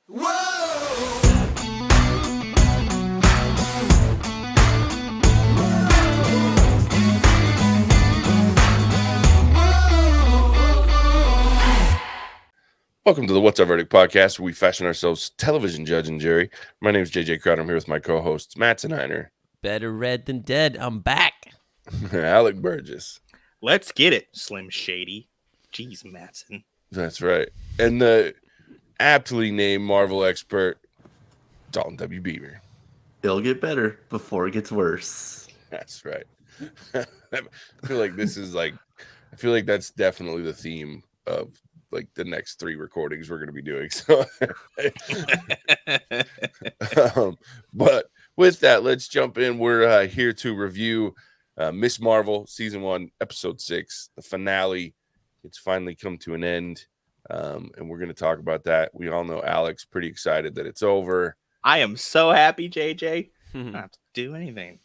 Welcome to the What's Our Verdict podcast, where we fashion ourselves television judge and jury. My name is JJ Crowder. I'm here with my co-hosts, Mattson. Better red than dead. I'm back. Alec Burgess. Let's get it, Slim Shady. Jeez, Mattson. That's right. And the aptly named Marvel expert, Dalton W. Beaver. It'll get better before it gets worse. That's right. I feel like that's definitely the theme of like the next 3 recordings we're going to be doing. So, but with that, let's jump in. We're here to review Miss Marvel season 1, episode 6, the finale. It's finally come to an end, and we're going to talk about that. We all know Alec's pretty excited that it's over. I am so happy, JJ. Not have to do anything.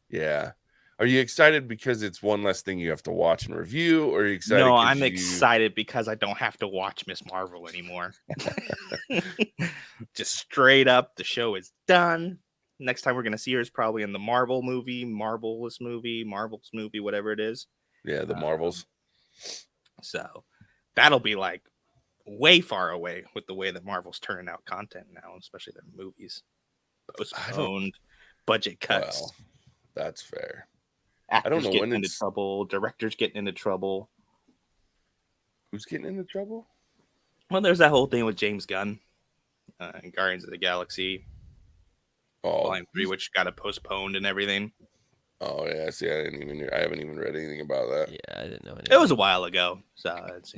Yeah. Are you excited because it's one less thing you have to watch and review, or are you excited? No, I'm excited because I don't have to watch Miss Marvel anymore. Just straight up, the show is done. Next time we're going to see her is probably in the Marvels movie, whatever it is. Yeah, the Marvels. So that'll be like way far away with the way that Marvel's turning out content now, especially their movies. Postponed, budget cuts. Well, that's fair. Actors I don't know getting when into trouble. Directors getting into trouble. Who's getting into trouble? Well, there's that whole thing with James Gunn and Guardians of the Galaxy Volume 3, which got postponed and everything. Oh yeah, see, I haven't even read anything about that. Yeah, I didn't know anything. It was a while ago, so it's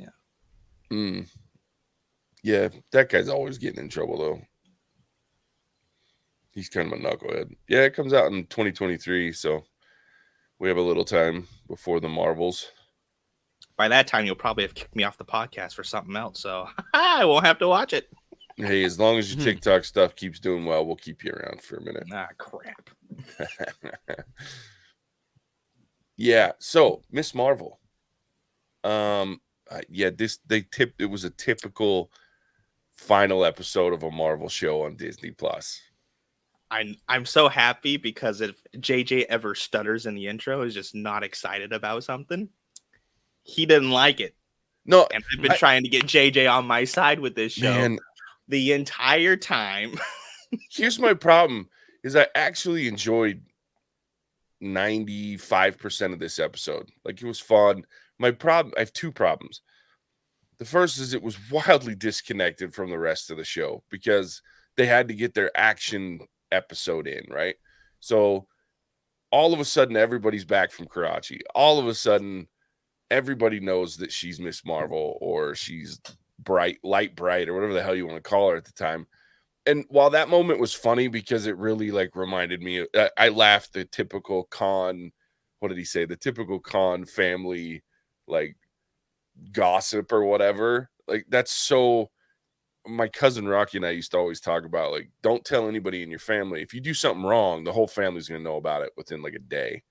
Yeah, that guy's always getting in trouble though. He's kind of a knucklehead. Yeah, it comes out in 2023, so we have a little time before the Marvels. By that time, you'll probably have kicked me off the podcast for something else, so I won't have to watch it. Hey, as long as your TikTok stuff keeps doing well, we'll keep you around for a minute. Ah, crap. Yeah, so Miss Marvel. It was a typical final episode of a Marvel show on Disney Plus. I'm so happy because if JJ ever stutters in the intro, is just not excited about something, he didn't like it. No, and I've been trying to get JJ on my side with this show the entire time. Here's my problem: is I actually enjoyed 95% of this episode. Like, it was fun. I have 2 problems. The first is it was wildly disconnected from the rest of the show because they had to get their action episode in, right? So all of a sudden everybody's back from Karachi. All of a sudden everybody knows that she's Miss Marvel, or she's light bright, or whatever the hell you want to call her at the time. And while that moment was funny because it really like reminded me, I laughed, the typical Khan, what did he say? The typical Khan family, like, gossip or whatever. Like, that's so, my cousin Rocky and I used to always talk about, like, don't tell anybody in your family. If you do something wrong, the whole family's going to know about it within like a day,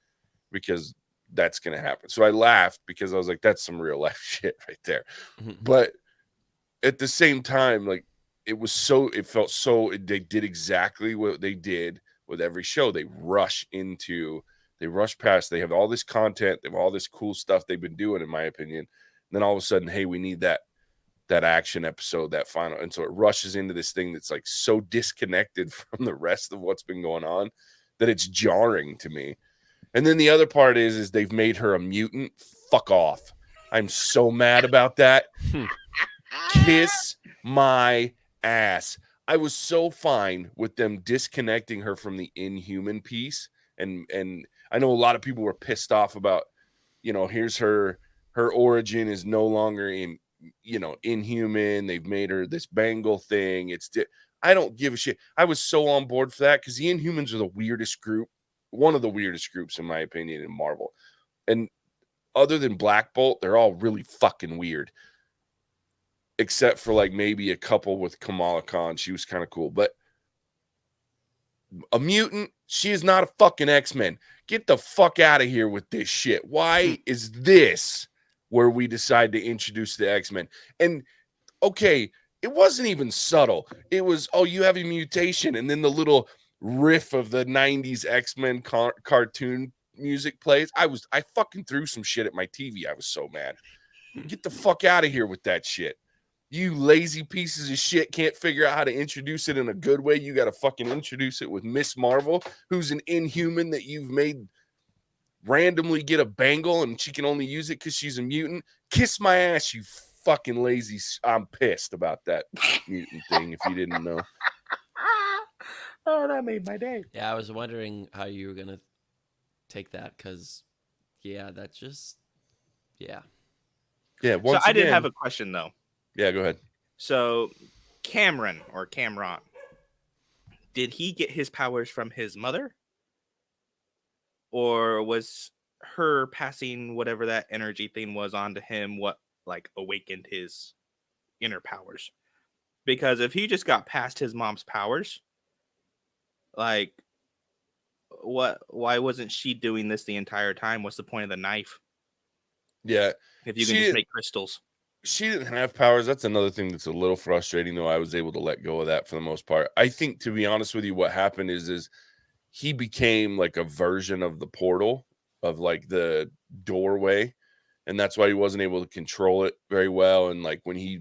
because that's going to happen. So I laughed because I was like, that's some real life shit right there. But at the same time, like, they did exactly what they did with every show. They rush past, they have all this content, they have all this cool stuff they've been doing, in my opinion. And then all of a sudden, hey, we need that action episode, that final. And so it rushes into this thing that's like so disconnected from the rest of what's been going on that it's jarring to me. And then the other part is they've made her a mutant. Fuck off. I'm so mad about that. Kiss my ass. I was so fine with them disconnecting her from the Inhuman piece. And I know a lot of people were pissed off about, here's her origin is no longer Inhuman. They've made her this bangle thing. I don't give a shit. I was so on board for that because the Inhumans are the weirdest group, one of the weirdest groups in my opinion in Marvel. And other than Black Bolt, they're all really fucking weird. Except for like maybe a couple with Kamala Khan. She was kind of cool. But a mutant, she is not a fucking X-Men. Get the fuck out of here with this shit. Why is this where we decide to introduce the X-Men? And okay, it wasn't even subtle. It was, oh, you have a mutation, and then the little riff of the 90s X-Men cartoon music plays. I fucking threw some shit at my TV. I was so mad. Get the fuck out of here with that shit. You lazy pieces of shit can't figure out how to introduce it in a good way. You got to fucking introduce it with Miss Marvel, who's an Inhuman that you've made randomly get a bangle and she can only use it because she's a mutant. Kiss my ass, you fucking lazy. I'm pissed about that mutant thing, if you didn't know. Oh, that made my day. Yeah, I was wondering how you were gonna take that because, yeah, that's just, yeah. Yeah, So once I again, did have a question though. Yeah, go ahead. So Cameron, did he get his powers from his mother? Or was her passing whatever that energy thing was onto him what like awakened his inner powers? Because if he just got past his mom's powers, like why wasn't she doing this the entire time? What's the point of the knife Yeah, if you can just make crystals? she didn't have powers. That's another thing that's a little frustrating, though. I was able to let go of that for the most part. I think, to be honest with you, what happened is he became like a version of the portal, of like the doorway, and that's why he wasn't able to control it very well. And like when he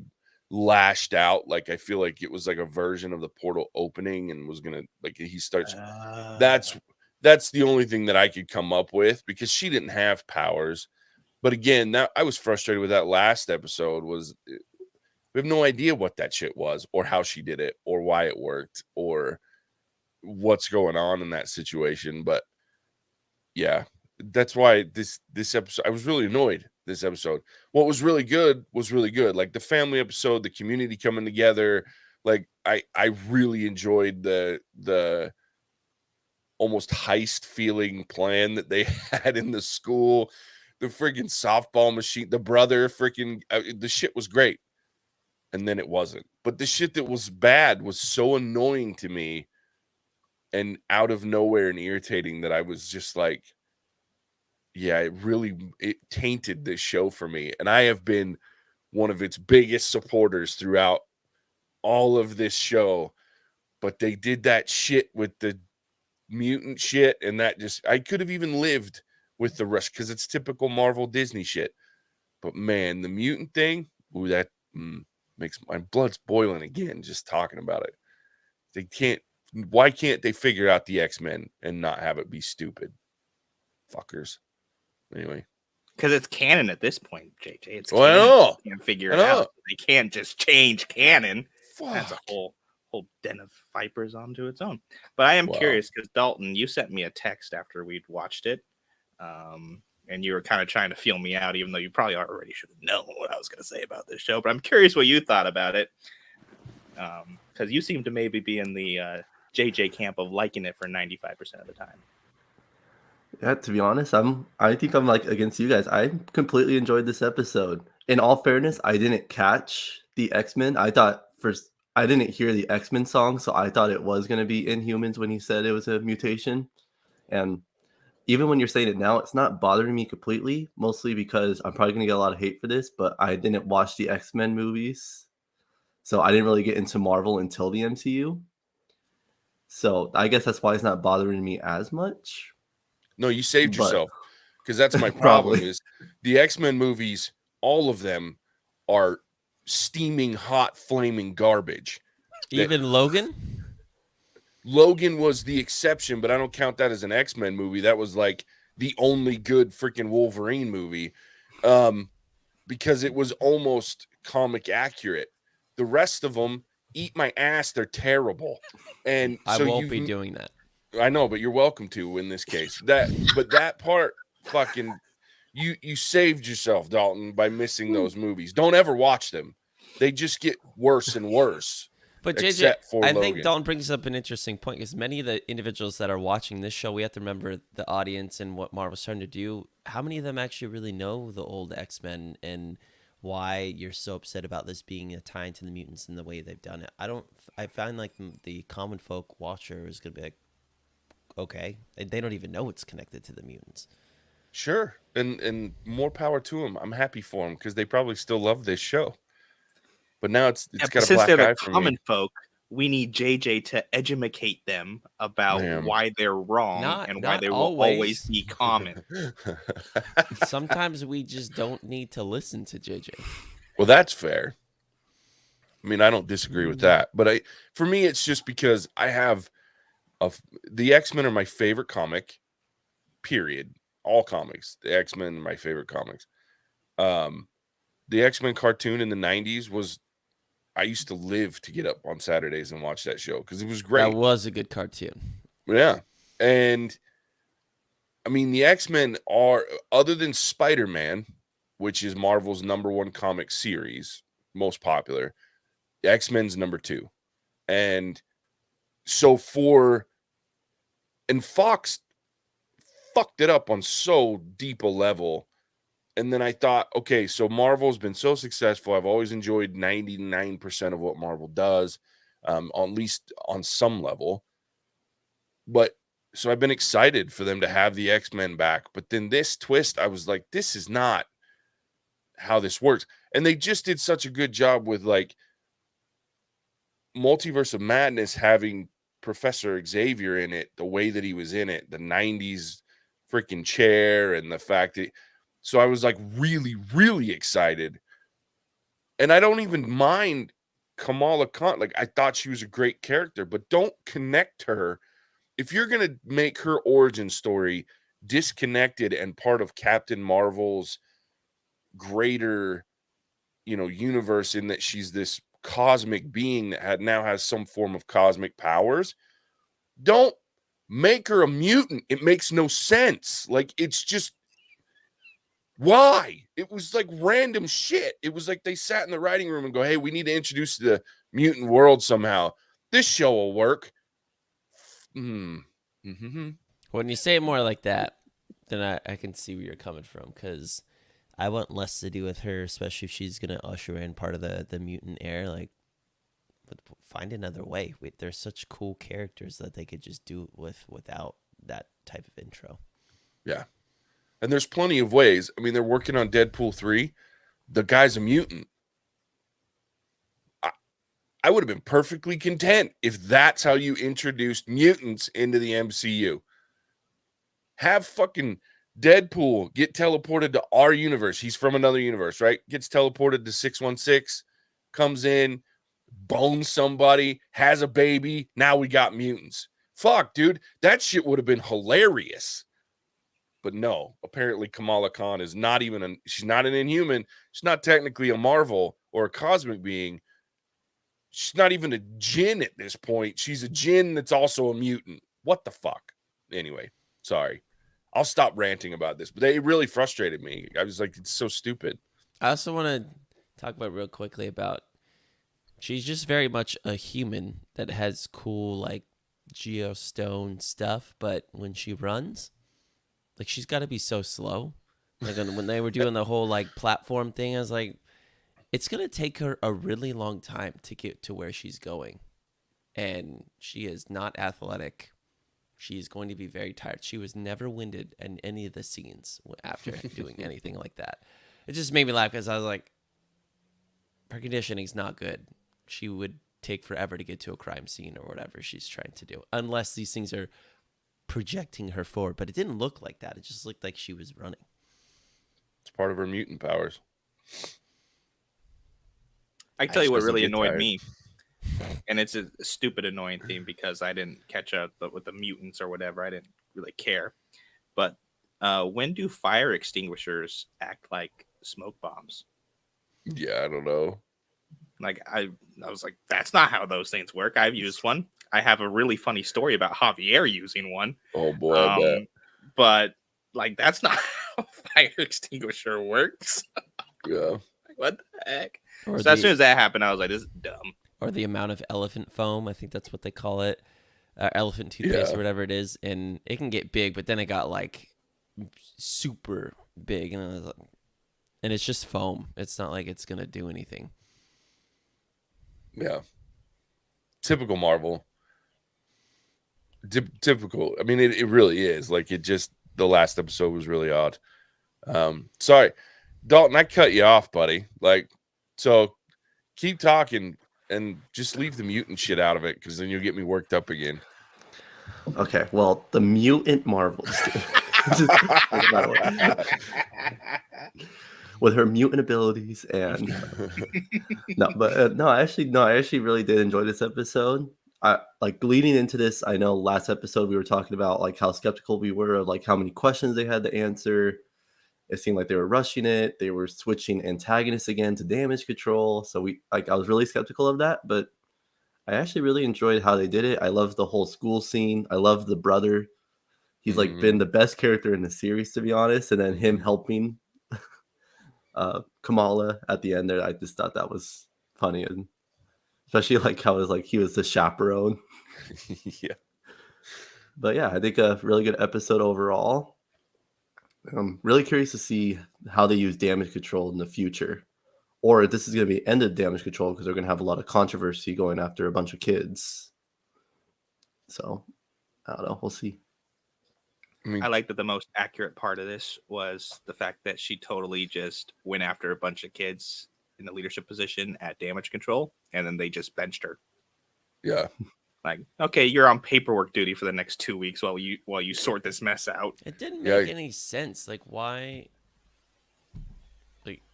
lashed out, like I feel like it was like a version of the portal opening and was gonna, like, he starts. That's the only thing that I could come up with, because she didn't have powers. But again, that I was frustrated with that last episode. Was we have no idea what that shit was, or how she did it, or why it worked, or what's going on in that situation. But yeah, that's why this episode, I was really annoyed. This episode, what was really good was really good. Like the family episode, the community coming together. Like I really enjoyed the almost heist feeling plan that they had in the school. The freaking softball machine, the brother, freaking the shit was great. And then it wasn't. But the shit that was bad was so annoying to me and out of nowhere and irritating that I was just like, yeah, it tainted this show for me. And I have been one of its biggest supporters throughout all of this show. But they did that shit with the mutant shit, and that just, I could have even lived with the rest because it's typical Marvel Disney shit. But man, the mutant thing, ooh, that makes my blood's boiling again just talking about it. Why can't they figure out the X-Men and not have it be stupid? Fuckers. Anyway. Because it's canon at this point, JJ. It's well, canon. I know. They can't figure it out. They can't just change canon. Fuck. That's a whole den of vipers onto its own. But I am curious because Dalton, you sent me a text after we'd watched it. And you were kind of trying to feel me out, even though you probably already should have known what I was going to say about this show. But I'm curious what you thought about it. Because you seem to maybe be in the JJ camp of liking it for 95% of the time. Yeah, to be honest, I think I'm like against you guys. I completely enjoyed this episode. In all fairness, I didn't catch the X-Men. I didn't hear the X-Men song, so I thought it was going to be Inhumans when he said it was a mutation. And even when you're saying it now, it's not bothering me completely, mostly because I'm probably going to get a lot of hate for this, but I didn't watch the X-Men movies. So I didn't really get into Marvel until the MCU. So I guess that's why it's not bothering me as much. No, you saved yourself, because that's my problem is the X-Men movies, all of them are steaming hot, flaming garbage. Even Logan? Logan was the exception, but I don't count that as an X-Men movie. That was like the only good freaking Wolverine movie, because it was almost comic accurate. The rest of them, eat my ass, they're terrible. And I so won't be doing that. I know, but you're welcome to in this case. But that part, fucking, you saved yourself, Dalton, by missing those movies. Don't ever watch them. They just get worse and worse. But JJ, I think Dalton brings up an interesting point, because many of the individuals that are watching this show, we have to remember the audience and what Marvel's trying to do. How many of them actually really know the old X-Men and why you're so upset about this being a tie into the mutants and the way they've done it? I find like the common folk watcher is going to be like, okay, they don't even know it's connected to the mutants. Sure, and more power to them. I'm happy for them because they probably still love this show. But now it's got a since black they're eye the for common me. folk, we need JJ to educate them about why they're wrong and why they will always be common. Sometimes we just don't need to listen to JJ. Well, that's fair. I mean, I don't disagree with that. But for me, it's just because I have the X-Men are my favorite comic, period. All comics. The X-Men are my favorite comics. The X-Men cartoon in the 90s was, I used to live to get up on Saturdays and watch that show because it was great. That was a good cartoon. Yeah. And I mean, the X-Men are, other than Spider-Man, which is Marvel's #1 comic series, most popular, the X-Men's #2. And so and Fox fucked it up on so deep a level. And then I thought, okay, so Marvel's been so successful. I've always enjoyed 99% of what Marvel does, at least on some level. But so I've been excited for them to have the X-Men back. But then this twist, I was like, this is not how this works. And they just did such a good job with like Multiverse of Madness having Professor Xavier in it, the way that he was in it, the 90s freaking chair, and the fact that, so I was like really, really excited. And I don't even mind Kamala Khan. Like, I thought she was a great character, but don't connect her. If you're going to make her origin story disconnected and part of Captain Marvel's greater, universe, in that she's this cosmic being that now has some form of cosmic powers, don't make her a mutant. It makes no sense. Like, it's just, why? It was like random shit. It was like they sat in the writing room and go, hey, we need to introduce the mutant world somehow. This show will work. Mm-hmm. When you say it more like that, then I can see where you're coming from, because I want less to do with her, especially if she's going to usher in part of the mutant era. Like, find another way. There's such cool characters that they could just do without that type of intro. Yeah. And there's plenty of ways. I mean, they're working on Deadpool 3. The guy's a mutant. I would have been perfectly content if that's how you introduced mutants into the MCU. Have fucking Deadpool get teleported to our universe. He's from another universe, right? Gets teleported to 616, comes in, bones somebody, has a baby. Now we got mutants. Fuck, dude. That shit would have been hilarious. But no, apparently Kamala Khan is not even she's not an Inhuman. She's not technically a Marvel or a cosmic being. She's not even a Jinn at this point. She's a Jinn that's also a mutant. What the fuck? Anyway, sorry. I'll stop ranting about this, but it really frustrated me. I was like, it's so stupid. I also want to talk about real quickly about, she's just very much a human that has cool, like, geostone stuff, but when she runs, like, she's got to be so slow. Like, when they were doing the whole, like, platform thing, I was like, it's going to take her a really long time to get to where she's going. And she is not athletic. She's going to be very tired. She was never winded in any of the scenes after doing anything like that. It just made me laugh because I was like, her conditioning's not good. She would take forever to get to a crime scene or whatever she's trying to do, unless these things are projecting her forward. But it didn't look like that. It just looked like she was running. It's part of her mutant powers. I can tell you what really annoyed me, and it's a stupid, annoying thing because I didn't catch up with the mutants or whatever. I didn't really care. But when do fire extinguishers act like smoke bombs? Yeah, I don't know. Like, I was like, that's not how those things work. I've used one. I have a really funny story about Javier using one. Oh boy, I bet. But like, that's not how a fire extinguisher works. Yeah. Like, what the heck? So as soon as that happened, I was like, this is dumb. Or the amount of elephant foam, I think that's what they call it, elephant toothpaste or whatever it is, and it can get big, but then it got like super big, and I was like, and it's just foam. It's not like it's gonna do anything. Yeah. Typical Marvel. Typical. I mean, it really is. Like, it just, the last episode was really odd. Sorry, Dalton, I cut you off, buddy. Like, so keep talking and just leave the mutant shit out of it, because then you'll get me worked up again. Okay, well, the mutant Marvel. Just with her mutant abilities and I actually really did enjoy this episode. I like leading into this. I know last episode we were talking about like how skeptical we were of like how many questions they had to answer. It seemed like they were rushing it. They were switching antagonists again to damage control. So I was really skeptical of that, but I actually really enjoyed how they did it. I love the whole school scene. I love the brother. He's like been the best character in the series, to be honest. And then him helping Kamala at the end there, I just thought that was funny, and especially like how it was like he was the chaperone. Yeah. But yeah, I think a really good episode overall. I'm really curious to see how they use damage control in the future, or if this is going to be ended damage control because they're going to have a lot of controversy going after a bunch of kids. So I don't know. We'll see. I like that the most accurate part of this was the fact that she totally just went after a bunch of kids in the leadership position at damage control, and then they just benched her. Yeah. Like, okay, you're on paperwork duty for the next 2 weeks while you sort this mess out. It didn't make any sense. Like, why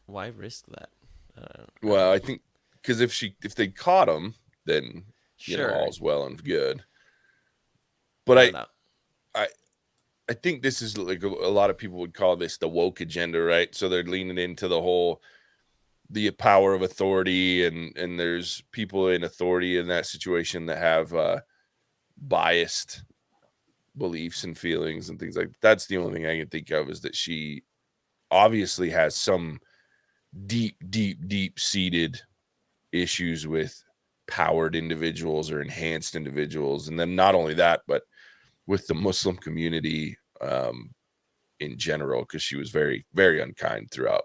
risk that? Well, I think because if they caught him, then all's well and good. But I think this is like a lot of people would call this the woke agenda, right? So they're leaning into the power of authority, and there's people in authority in that situation that have biased beliefs and feelings and things like that. That's the only thing I can think of, is that she obviously has some deep seated issues with powered individuals or enhanced individuals. And then not only that, but with the Muslim community in general, because she was very, very unkind throughout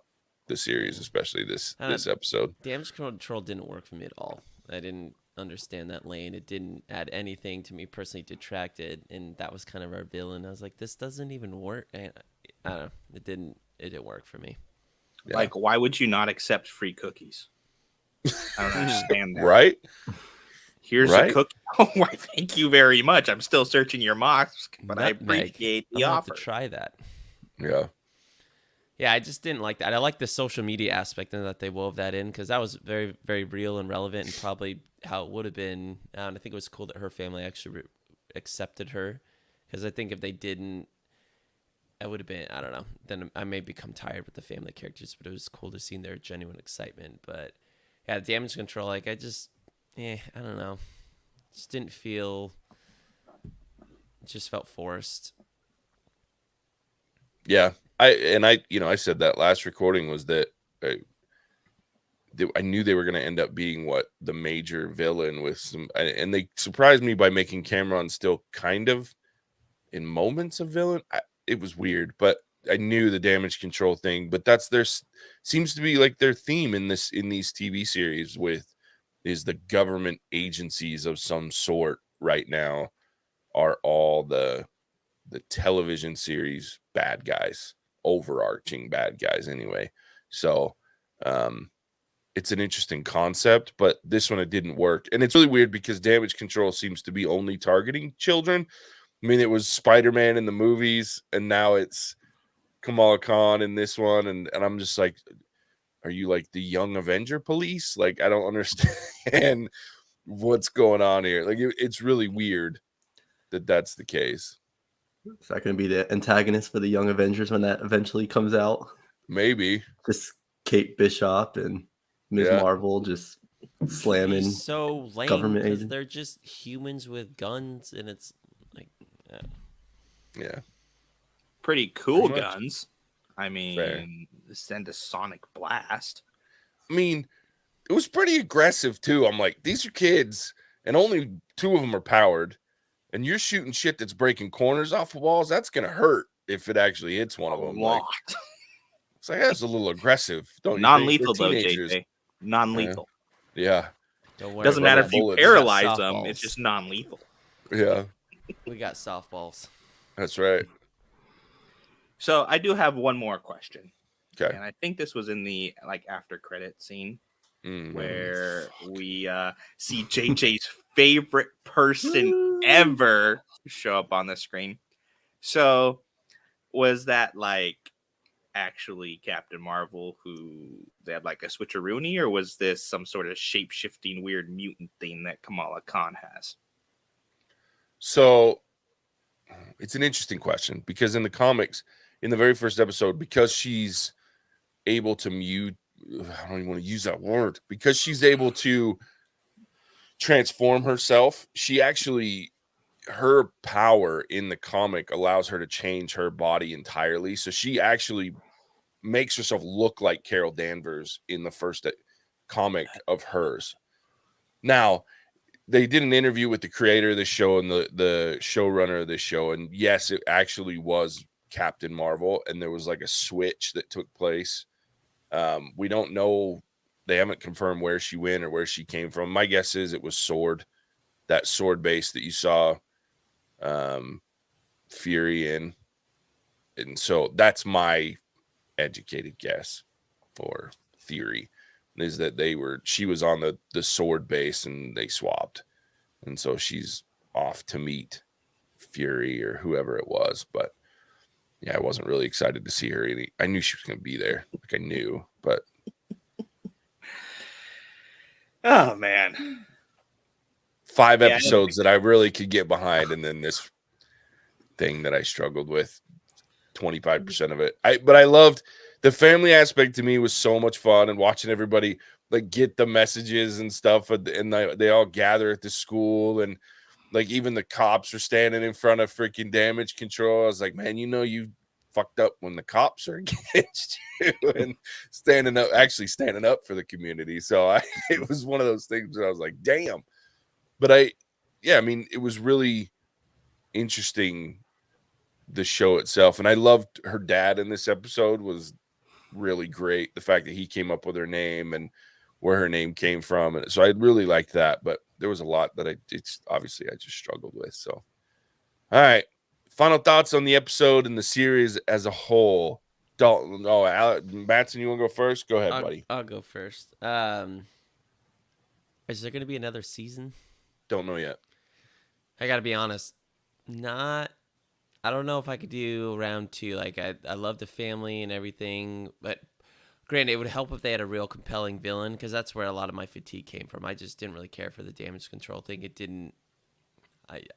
the series, especially this episode. Damage control didn't work for me at all. I didn't understand that lane. It didn't add anything to me personally. Detracted, and that was kind of our villain. I was like, this doesn't even work. And I don't know. It didn't work for me. Yeah. Like, why would you not accept free cookies? I don't understand that. Right? Here's a cookie. Oh, why, thank you very much. I'm still searching your mosque, but I appreciate the offer. Have to try that. Yeah. Yeah, I just didn't like that. I like the social media aspect and that they wove that in, because that was very, very real and relevant, and probably how it would have been. And I think it was cool that her family actually accepted her, because I think if they didn't, it would have been, I don't know. Then I may become tired with the family characters, but it was cool to see their genuine excitement. But yeah, damage control, like I don't know. Just didn't feel, it just felt forced. Yeah. I said that last recording was that I knew they were going to end up being the major villain with some, and they surprised me by making Cameron still kind of in moments of villain. It was weird, but I knew the damage control thing, but that's seems to be like their theme in these TV series is the government agencies of some sort right now are all the television series bad guys, overarching bad guys anyway. So it's an interesting concept, but this one, it didn't work. And it's really weird because damage control seems to be only targeting children. I mean, it was Spider-Man in the movies, and now it's Kamala Khan in this one. And I'm just like, are you like the Young Avenger police? Like, I don't understand what's going on here. Like, it's really weird that that's the case. Is that going to be the antagonist for the Young Avengers when that eventually comes out? Maybe. Just Kate Bishop and Ms. Marvel just slamming so lame government because agents. They're just humans with guns, and it's like, yeah, pretty cool guns. I mean, fair. Send a sonic blast. I mean, it was pretty aggressive too. I'm like, these are kids, and only 2 of them are powered, and you're shooting shit that's breaking corners off of walls. That's gonna hurt if it actually hits one of them. Like, it's like, that's a little aggressive. Don't non-lethal you think? though, JJ? Non-lethal. Yeah. Don't worry. Doesn't matter if you paralyze them. Softballs. It's just non-lethal. Yeah. We got softballs. That's right. So I do have one more question. Okay. And I think this was in the after credit scene. where we see JJ's favorite person ever show up on the screen. So was that like actually Captain Marvel who they had like a switcheroony, or was this some sort of shape-shifting weird mutant thing that Kamala Khan has? So it's an interesting question, because in the comics, in the very first episode, because she's able to mute, I don't even want to use that word, because she's able to transform herself, she actually, her power in the comic allows her to change her body entirely. So she actually makes herself look like Carol Danvers in the first comic of hers. Now, they did an interview with the creator of the show and the showrunner of the show, and yes, it actually was Captain Marvel, and there was like a switch that took place. We don't know. They haven't confirmed where she went or where she came from. My guess is it was Sword, that Sword base that you saw Fury in. And so that's my educated guess or theory, is that she was on the Sword base and they swapped. And so she's off to meet Fury or whoever it was. But yeah, I wasn't really excited to see her. I knew she was going to be there. Like, I knew, but. Oh, man. 5 episodes that I really could get behind. And then this thing that I struggled with, 25% of it. But I loved the family aspect. To me was so much fun, and watching everybody like get the messages and stuff, and they all gather at the school, and like even the cops are standing in front of freaking damage control. I was like, man, you fucked up when the cops are against you, and standing up for the community. So it was one of those things that I was like, damn. But I mean, it was really interesting, the show itself. And I loved her dad in this episode, was really great. The fact that he came up with her name and where her name came from. And so I really liked that, but there was a lot that I just struggled with. So, all right. Final thoughts on the episode and the series as a whole. Dalton, Alec, Mattson, you want to go first? Go ahead, buddy. I'll go first. Is there going to be another season? Don't know yet. I got to be honest. I don't know if I could do round 2. Like, I love the family and everything, but granted, it would help if they had a real compelling villain, because that's where a lot of my fatigue came from. I just didn't really care for the damage control thing. It didn't.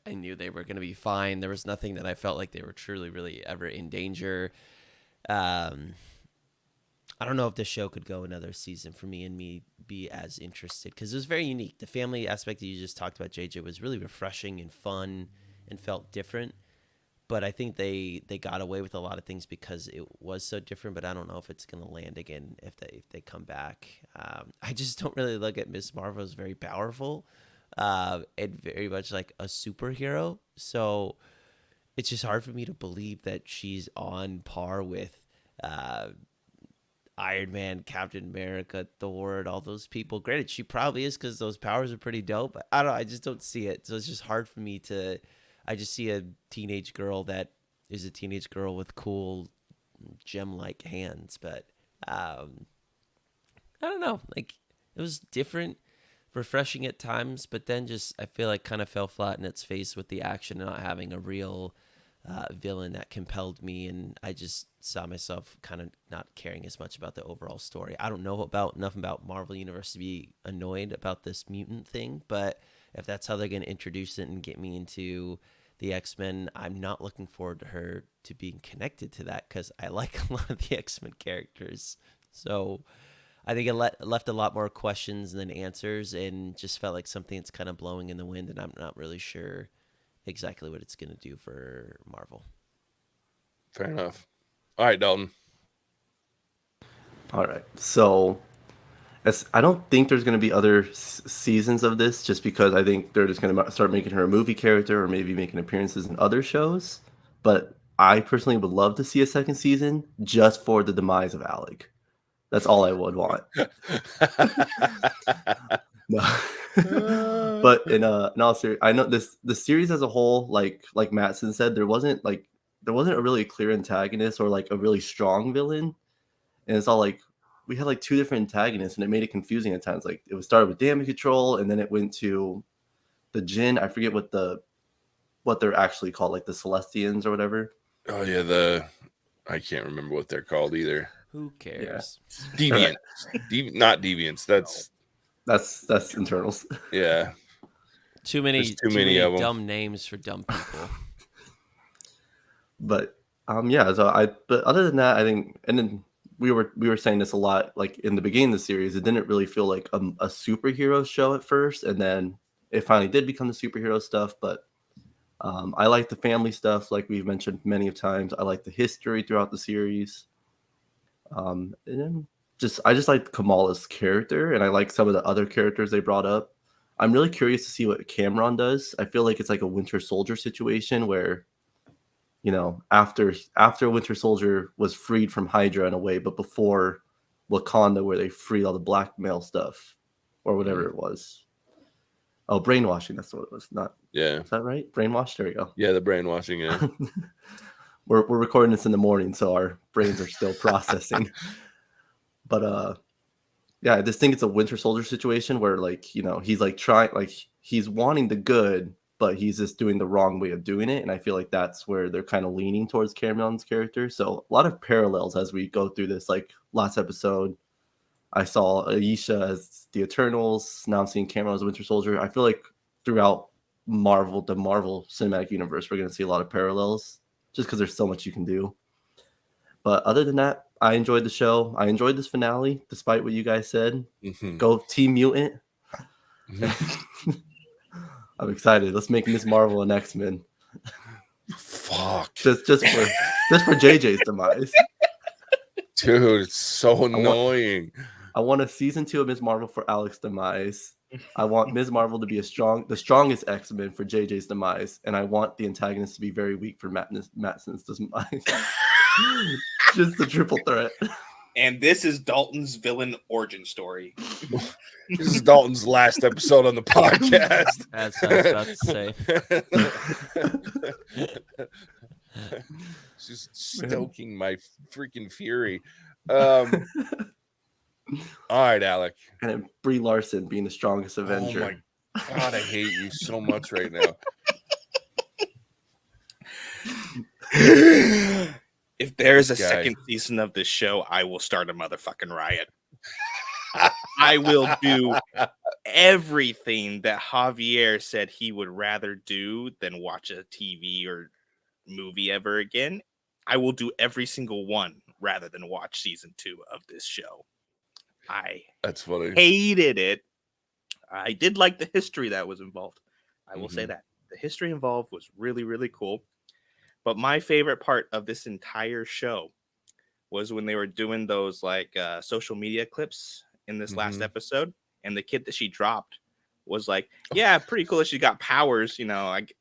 I knew they were going to be fine. There was nothing that I felt like they were truly, really ever in danger. I don't know if this show could go another season for me and me be as interested, because it was very unique. The family aspect that you just talked about, JJ, was really refreshing and fun and felt different. But I think they got away with a lot of things because it was so different. But I don't know if it's going to land again if they come back. I just don't really look at Miss Marvel as very powerful and very much like a superhero. So it's just hard for me to believe that she's on par with Iron Man, Captain America, Thor, and all those people. Granted, she probably is, because those powers are pretty dope. But I don't know. I just don't see it. So it's just hard for me to. I just see a teenage girl that is a teenage girl with cool gem-like hands. But I don't know. Like, it was different, refreshing at times, but then just I feel like kind of fell flat in its face with the action and not having a real villain that compelled me. And I just saw myself kind of not caring as much about the overall story. I don't know enough about Marvel Universe to be annoyed about this mutant thing, but if that's how they're going to introduce it and get me into the X-Men, I'm not looking forward to her to being connected to that, because I like a lot of the X-Men characters. So I think it left a lot more questions than answers, and just felt like something that's kind of blowing in the wind, and I'm not really sure exactly what it's going to do for Marvel. Fair enough. All right, Dalton. All right. So I don't think there's going to be other seasons of this, just because I think they're just going to start making her a movie character or maybe making appearances in other shows. But I personally would love to see a second season just for the demise of Alec. That's all I would want. No. But in all seriousness, I know the series as a whole, like Mattson said, there wasn't a really clear antagonist or like a really strong villain. And it's all like, we had like two different antagonists, and it made it confusing at times. Like it was started with damage control, and then it went to the Jinn. I forget what they're actually called, like the Celestians or whatever. Oh yeah, I can't remember what they're called either. Who cares? Yeah. Deviants, not deviants. That's internals. Yeah. Too many of them. Dumb names for dumb people. But but other than that, I think, and then we were saying this a lot, like in the beginning of the series, it didn't really feel like a superhero show at first, and then it finally did become the superhero stuff. But I like the family stuff, like we've mentioned many times. I like the history throughout the series. And then I just like Kamala's character, and I like some of the other characters they brought up. I'm really curious to see what Cameron does. I feel like it's like a Winter Soldier situation where, after Winter Soldier was freed from Hydra in a way, but before Wakanda, where they freed all the blackmail stuff or whatever it was. Oh, brainwashing. That's what it was. Is that right? Brainwash. There you go. Yeah, the brainwashing. Yeah. We're recording this in the morning, so our brains are still processing. But I just think it's a Winter Soldier situation where, like, he's like trying, like he's wanting the good, but he's just doing the wrong way of doing it. And I feel like that's where they're kind of leaning towards Cameron's character. So a lot of parallels as we go through this. Like last episode, I saw Aisha as the Eternals. Now I'm seeing Cameron as a Winter Soldier. I feel like throughout the Marvel Cinematic Universe, we're going to see a lot of parallels just because there's so much you can do. But other than that, I enjoyed the show. I enjoyed this finale, despite what you guys said. Mm-hmm. Go Team Mutant. Mm-hmm. I'm excited. Let's make Ms. Marvel and X-Men. Fuck. Just for JJ's demise. Dude, it's so annoying. I want a season 2 of Ms. Marvel for Alec's demise. I want Ms. Marvel to be the strongest X-Men for JJ's demise, and I want the antagonist to be very weak for Mattson's demise. Just the triple threat. And this is Dalton's villain origin story. This is Dalton's last episode on the podcast. That's what I was about to say. Just stoking my freaking fury. All right, Alec. And then Brie Larson being the strongest Avenger. Oh my God, I hate you so much right now. If there's a second season of this show, I will start a motherfucking riot. I will do everything that Javier said he would rather do than watch a TV or movie ever again. I will do every single one rather than watch season 2 of this show. That's funny. Hated it. I did like the history that was involved. I will say that. The history involved was really, really cool. But my favorite part of this entire show was when they were doing those like social media clips in this last episode, and the kid that she dropped was like, yeah, pretty cool that she got powers,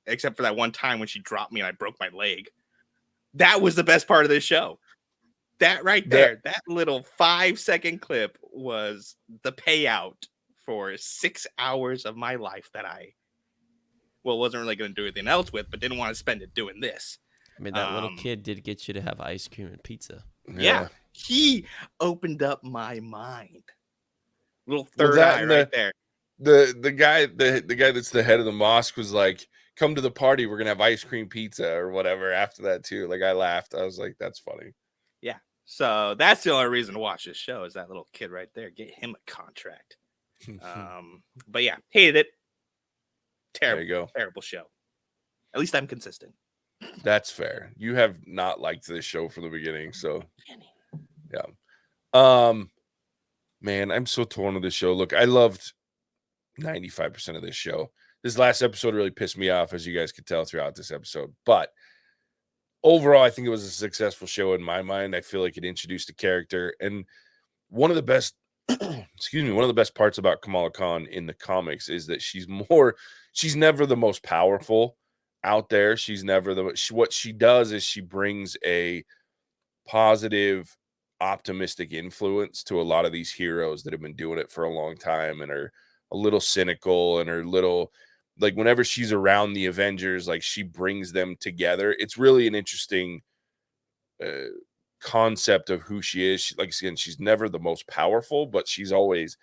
except for that one time when she dropped me and I broke my leg. That was the best part of this show. That right there, that little 5-second clip was the payout for 6 hours of my life that I wasn't really going to do anything else with, but didn't want to spend it doing this. I mean, that little kid did get you to have ice cream and pizza. Yeah. He opened up my mind. Little third eye right there. The guy that's the head of the mosque was like, come to the party, we're gonna have ice cream pizza or whatever after that too. Like I laughed. I was like, that's funny. Yeah. So that's the only reason to watch this show is that little kid right there. Get him a contract. But yeah, hated it. Terrible. There you go. Terrible show. At least I'm consistent. That's fair. You have not liked this show from the beginning, so yeah. Man, I'm so torn on this show. Look, I loved 95% of this show. This last episode really pissed me off, as you guys could tell throughout this episode. But overall, I think it was a successful show in my mind. I feel like it introduced a character, and one of the best, one of the best parts about Kamala Khan in the comics is that she's never the most powerful out there. She's never what she does is she brings a positive, optimistic influence to a lot of these heroes that have been doing it for a long time and are a little cynical and are little, like, whenever she's around the Avengers, like, she brings them together. It's really an interesting concept of who she is. Like, again, she's never the most powerful, but she's always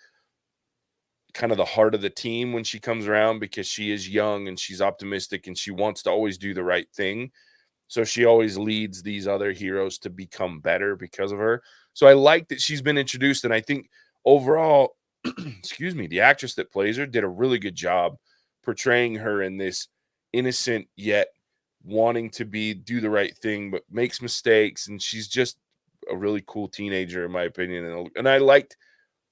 kind of the heart of the team when she comes around, because she is young and she's optimistic and she wants to always do the right thing. So she always leads these other heroes to become better because of her. So I like that she's been introduced. And I think overall, excuse me, the actress that plays her did a really good job portraying her in this innocent yet wanting to do the right thing, but makes mistakes. And she's just a really cool teenager, in my opinion. And I liked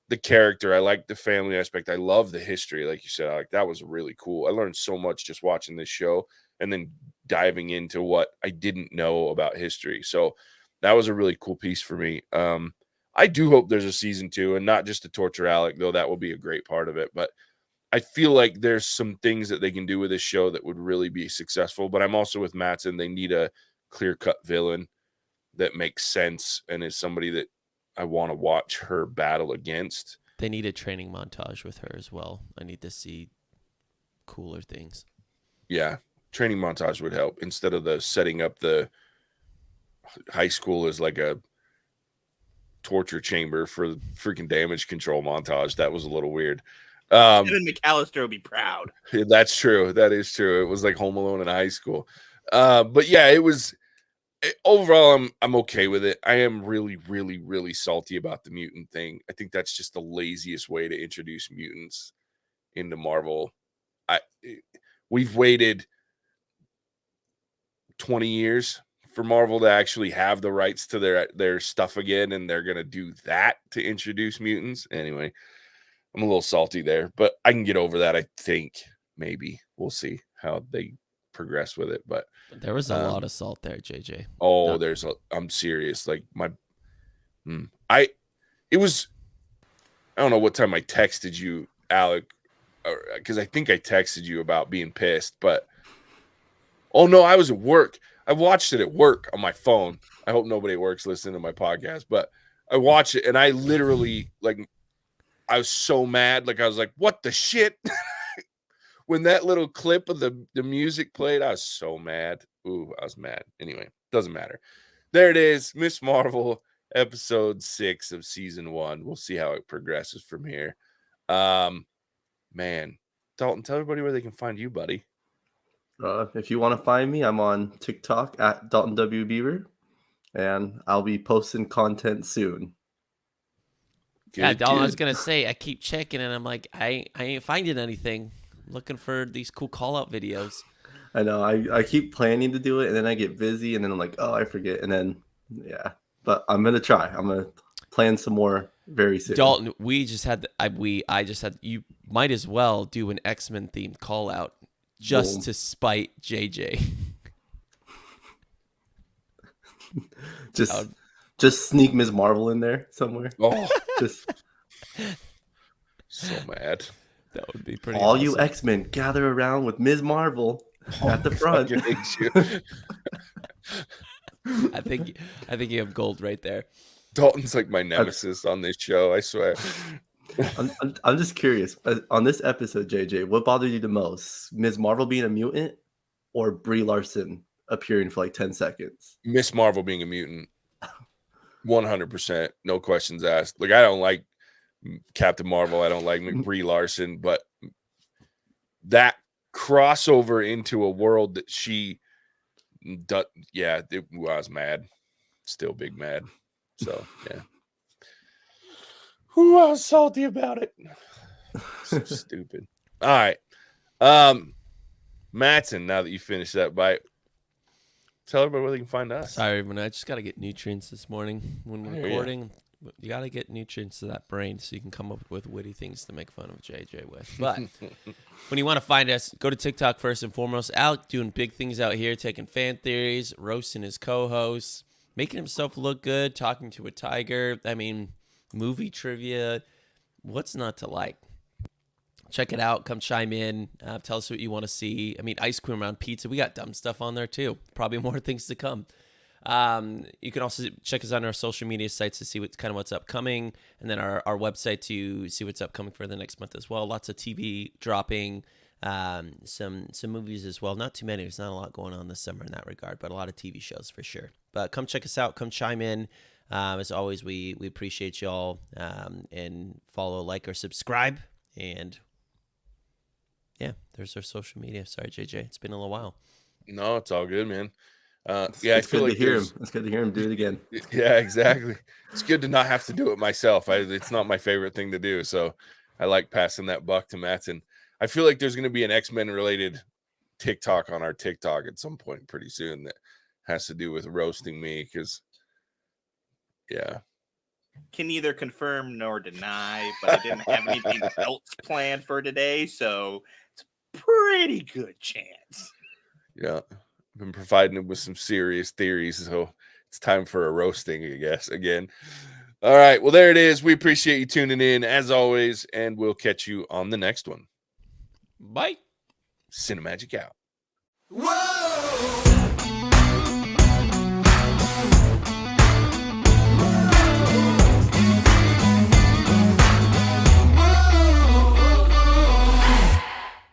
the character. I liked the family aspect. I love the history. Like you said, Alec, that was really cool. I learned so much just watching this show and then diving into what I didn't know about history. So that was a really cool piece for me. I do hope there's a season 2, and not just to torture Alec, though that will be a great part of it. But I feel like there's some things that they can do with this show that would really be successful. But I'm also with Mattson. They need a clear-cut villain that makes sense and is somebody that I want to watch her battle against. They need a training montage with her as well. I need to see cooler things. Yeah, training montage would help, instead of the setting up the high school as like a torture chamber for freaking damage control montage. That was a little weird. Kevin McAllister would be proud. That's true. That is true. It was like Home Alone in high school. But yeah, overall, I'm okay with it. I am really, really, really salty about the mutant thing. I think that's just the laziest way to introduce mutants into Marvel. We've waited 20 years for Marvel to actually have the rights to their stuff again, and they're gonna do that to introduce mutants. Anyway, I'm a little salty there, but I can get over that. I think maybe we'll see how they progress with it. But there was a lot of salt there, JJ. Oh, I'm serious. Like I don't know what time I texted you, Alec, because I think I texted you about being pissed, but oh no, I was at work. I watched it at work on my phone. I hope nobody at work's listening to my podcast, but I watched it and I literally, like, I was so mad. Like, I was like, what the shit? When that little clip of the music played, I was so mad. Ooh, I was mad. Anyway, doesn't matter. There it is, Miss Marvel, episode 6 of season 1. We'll see how it progresses from here. Man, Dalton, tell everybody where they can find you, buddy. If you want to find me, I'm on TikTok at Dalton W. Beaver, and I'll be posting content soon. Yeah, Dalton, I was gonna say, I keep checking and I'm like, I ain't finding anything. I'm looking for these cool call-out videos. I know. I keep planning to do it, and then I get busy, and then I'm like, oh, I forget, and then yeah. But I'm gonna try. I'm gonna plan some more very soon. Dalton, I just had. You might as well do an X-Men themed call-out just to spite JJ. Just sneak Ms. Marvel in there somewhere. Oh, just so mad. That would be pretty. All awesome. you X-Men gather around with Ms. Marvel at the front. I think you have gold right there. Dalton's like my nemesis on this show, I swear. I'm just curious. On this episode, JJ, what bothered you the most? Ms. Marvel being a mutant or Brie Larson appearing for like 10 seconds? Miss Marvel being a mutant. 100%. No questions asked. Like, I don't like Captain Marvel. I don't like Brie Larson, but that crossover into a world that she does, yeah, I was mad. Still big mad. So, yeah. Ooh, I was salty about it. So stupid. All right. Mattson, now that you finished that bite, tell everybody where they can find us. Sorry, man. I just got to get nutrients this morning when we're recording. You got to get nutrients to that brain so you can come up with witty things to make fun of JJ with. But when you want to find us, go to TikTok first and foremost. Alec doing big things out here, taking fan theories, roasting his co-hosts, making himself look good, talking to a tiger. I mean, movie trivia. What's not to like? Check it out. Come chime in. Tell us what you want to see. I mean, ice cream around pizza. We got dumb stuff on there too. Probably more things to come. You can also check us on our social media sites to see what's upcoming, and then our website to see what's upcoming for the next month as well. Lots of TV dropping. some movies as well. Not too many. There's not a lot going on this summer in that regard, but a lot of TV shows for sure. But come check us out. Come chime in. As always, we appreciate y'all, and follow, like, or subscribe. And yeah, there's our social media. Sorry, JJ, it's been a little while. No, it's all good, man. I feel like it's good to hear him do it again. Yeah, exactly. It's good to not have to do it myself. It's not my favorite thing to do, so I like passing that buck to Mattson. I feel like there's going to be an X-Men related TikTok on our TikTok at some point pretty soon that has to do with roasting me, because yeah. Can neither confirm nor deny, but I didn't have anything else planned for today, so it's a pretty good chance. Yeah. I've been providing him with some serious theories, so it's time for a roasting, I guess, again. All right. Well, there it is. We appreciate you tuning in as always, and we'll catch you on the next one. Bye. Cinemagic out. Whoa!